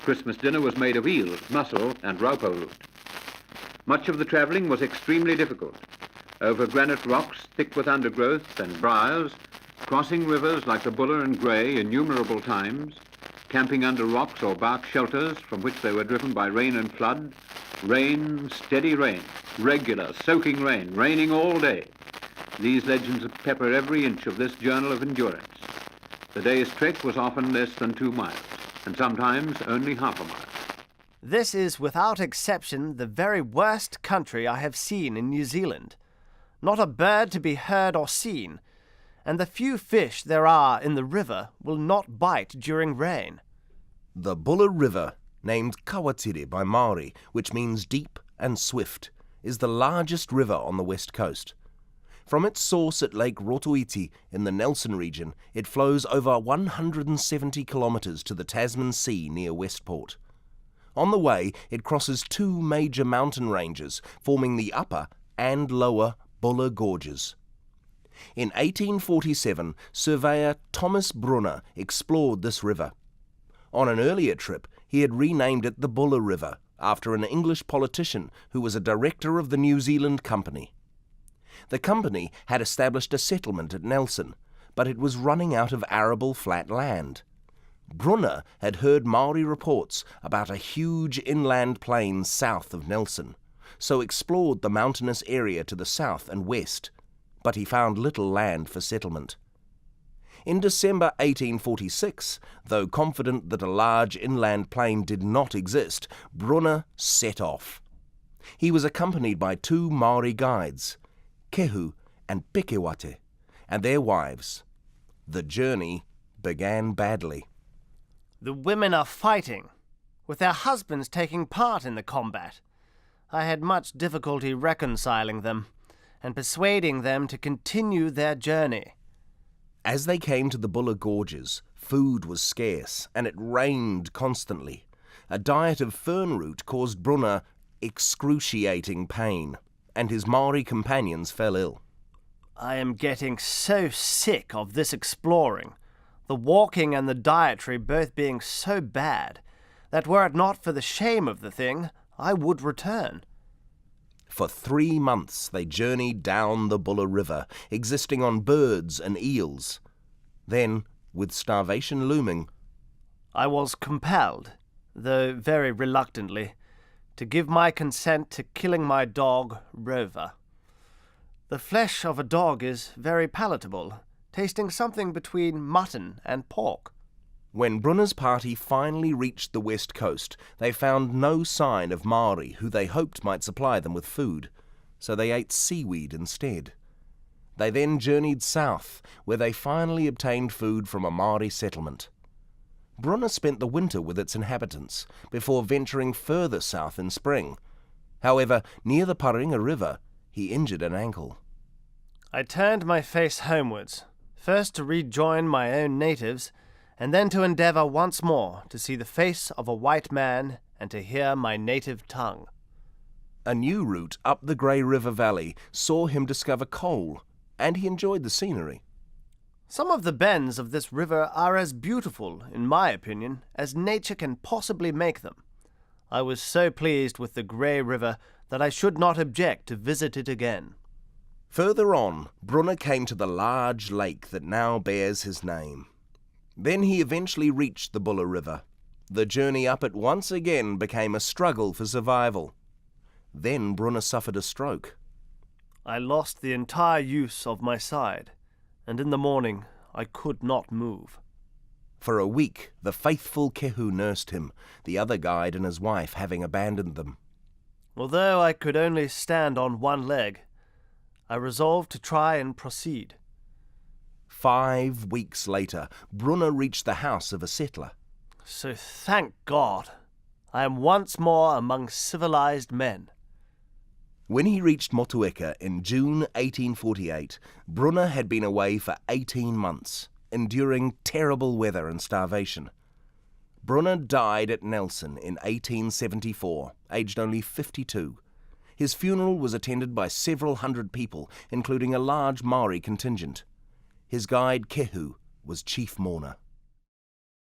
Christmas dinner was made of eels, mussel and raupo root. Much of the travelling was extremely difficult, over granite rocks thick with undergrowth and briars, crossing rivers like the Buller and Grey innumerable times, camping under rocks or bark shelters from which they were driven by rain and flood. Rain, steady rain, regular, soaking rain, raining all day. These legends pepper every inch of this journal of endurance. The day's trek was often less than 2 miles, and sometimes only half a mile. This is without exception the very worst country I have seen in New Zealand. Not a bird to be heard or seen, and the few fish there are in the river will not bite during rain. The Buller River, named Kawatiri by Māori, which means deep and swift, is the largest river on the west coast. From its source at Lake Rotoiti in the Nelson region, it flows over 170 kilometres to the Tasman Sea near Westport. On the way, it crosses 2 major mountain ranges, forming the upper and lower Buller Gorges. In 1847, surveyor Thomas Brunner explored this river. On an earlier trip, he had renamed it the Buller River, after an English politician who was a director of the New Zealand Company. The company had established a settlement at Nelson, but it was running out of arable flat land. Brunner had heard Māori reports about a huge inland plain south of Nelson, so explored the mountainous area to the south and west, but he found little land for settlement. In December 1846, though confident that a large inland plain did not exist, Brunner set off. He was accompanied by 2 Māori guides, Kehu and Pikewate, and their wives. The journey began badly. The women are fighting, with their husbands taking part in the combat. I had much difficulty reconciling them and persuading them to continue their journey. As they came to the Buller Gorges, food was scarce and it rained constantly. A diet of fern root caused Brunner excruciating pain, and his Māori companions fell ill. I am getting so sick of this exploring, the walking and the dietary both being so bad, that were it not for the shame of the thing, I would return. For 3 months they journeyed down the Buller River, existing on birds and eels. Then, with starvation looming, I was compelled, though very reluctantly, to give my consent to killing my dog, Rover. The flesh of a dog is very palatable, tasting something between mutton and pork. when Brunner's party finally reached the west coast, they found no sign of Māori who they hoped might supply them with food, so they ate seaweed instead. They then journeyed south, where they finally obtained food from a Māori settlement. Brunner spent the winter with its inhabitants, before venturing further south in spring. However, near the Paringa River, he injured an ankle. I turned my face homewards, first to rejoin my own natives, and then to endeavour once more to see the face of a white man and to hear my native tongue. A new route up the Grey River Valley saw him discover coal, and he enjoyed the scenery. Some of the bends of this river are as beautiful, in my opinion, as nature can possibly make them. I was so pleased with the Grey River that I should not object to visit it again. Further on, Brunner came to the large lake that now bears his name. Then he eventually reached the Buller River. The journey up it once again became a struggle for survival. Then Brunner suffered a stroke. I lost the entire use of my side, and in the morning I could not move. For a week, the faithful Kehu nursed him, the other guide and his wife having abandoned them. Although I could only stand on one leg, I resolved to try and proceed. 5 weeks later, Brunner reached the house of a settler. So thank God, I am once more among civilized men. When he reached Motueka in June 1848, Brunner had been away for 18 months, enduring terrible weather and starvation. Brunner died at Nelson in 1874, aged only 52. His funeral was attended by several hundred people, including a large Māori contingent. His guide Kehu was chief mourner.